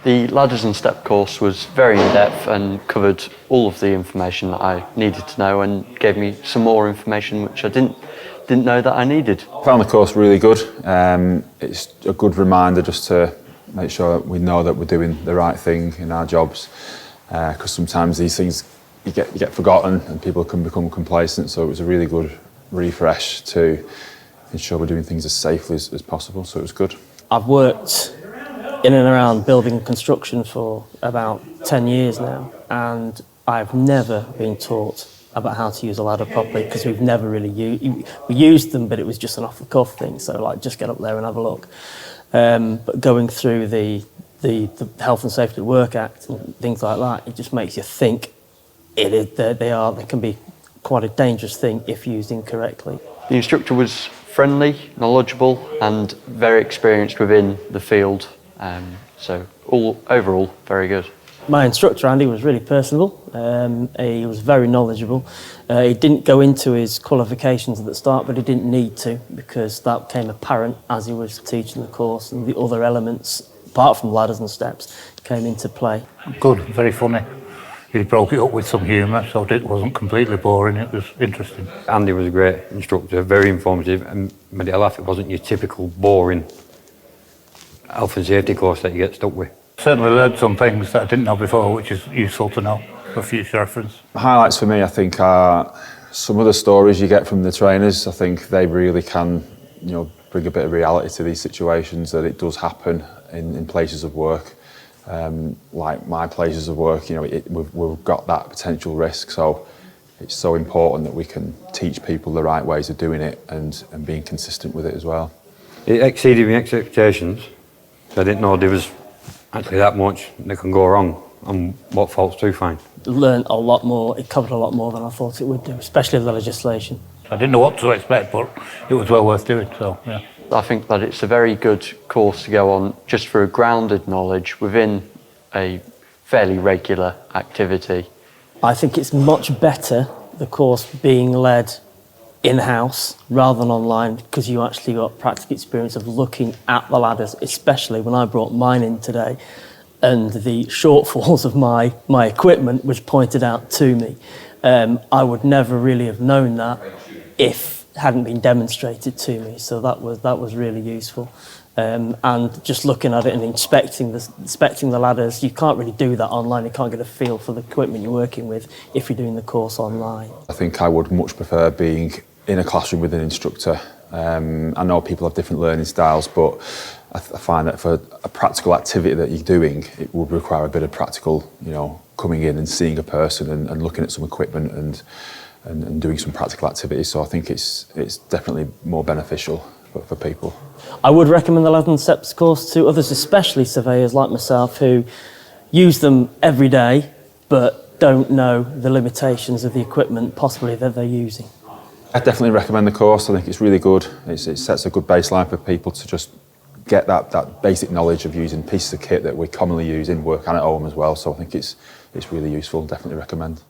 The ladders and step course was very in-depth and covered all of the information that I needed to know and gave me some more information which I didn't know that I needed. I found the course really good. It's a good reminder just to make sure we know that we're doing the right thing in our jobs, because sometimes these things you get forgotten and people can become complacent, so it was a really good refresh to ensure we're doing things as safely as possible, so it was good. I've worked in and around building and construction for about 10 years now, and I've never been taught about how to use a ladder properly, because we've never really we used them, but it was just an off-the-cuff thing, so like just get up there and have a look. But going through the Health and Safety at Work Act and things like that, it just makes you think they can be quite a dangerous thing if used incorrectly. The instructor was friendly, knowledgeable and very experienced within the field, so overall very good. My instructor, Andy, was really personable. He was very knowledgeable. He didn't go into his qualifications at the start, but he didn't need to, because that became apparent as he was teaching the course, and the other elements, apart from ladders and steps, came into play. Good, very funny. He broke it up with some humour, so it wasn't completely boring, it was interesting. Andy was a great instructor, very informative, and made it laugh. It wasn't your typical boring health and safety course that you get stuck with. Certainly learned some things that I didn't know before, which is useful to know for future reference. Highlights for me, I think, are some of the stories you get from the trainers. I think they really can, bring a bit of reality to these situations, that it does happen in places of work. Like my places of work, we've got that potential risk, so it's so important that we can teach people the right ways of doing it and being consistent with it as well. It exceeded my expectations. I didn't know there was actually that much that can go wrong and what faults do find. Learned a lot more, it covered a lot more than I thought it would do, especially the legislation. I didn't know what to expect, but it was well worth doing, so yeah. I think that it's a very good course to go on just for a grounded knowledge within a fairly regular activity. I think it's much better, the course being led in-house rather than online, because you actually got practical experience of looking at the ladders, especially when I brought mine in today and the shortfalls of my equipment was pointed out to me. I would never really have known that if it hadn't been demonstrated to me, so that was really useful. And just looking at it and inspecting the ladders, you can't really do that online. You can't get a feel for the equipment you're working with if you're doing the course online. I think I would much prefer being in a classroom with an instructor. I know people have different learning styles, but I find that for a practical activity that you're doing, it would require a bit of practical, coming in and seeing a person and looking at some equipment and doing some practical activities. So I think it's definitely more beneficial for people. I would recommend the ladder and steps course to others, especially surveyors like myself, who use them every day but don't know the limitations of the equipment possibly that they're using. I definitely recommend the course. I think it's really good. It sets a good baseline for people to just get that basic knowledge of using pieces of kit that we commonly use in work and at home as well. So I think it's really useful. Definitely recommend.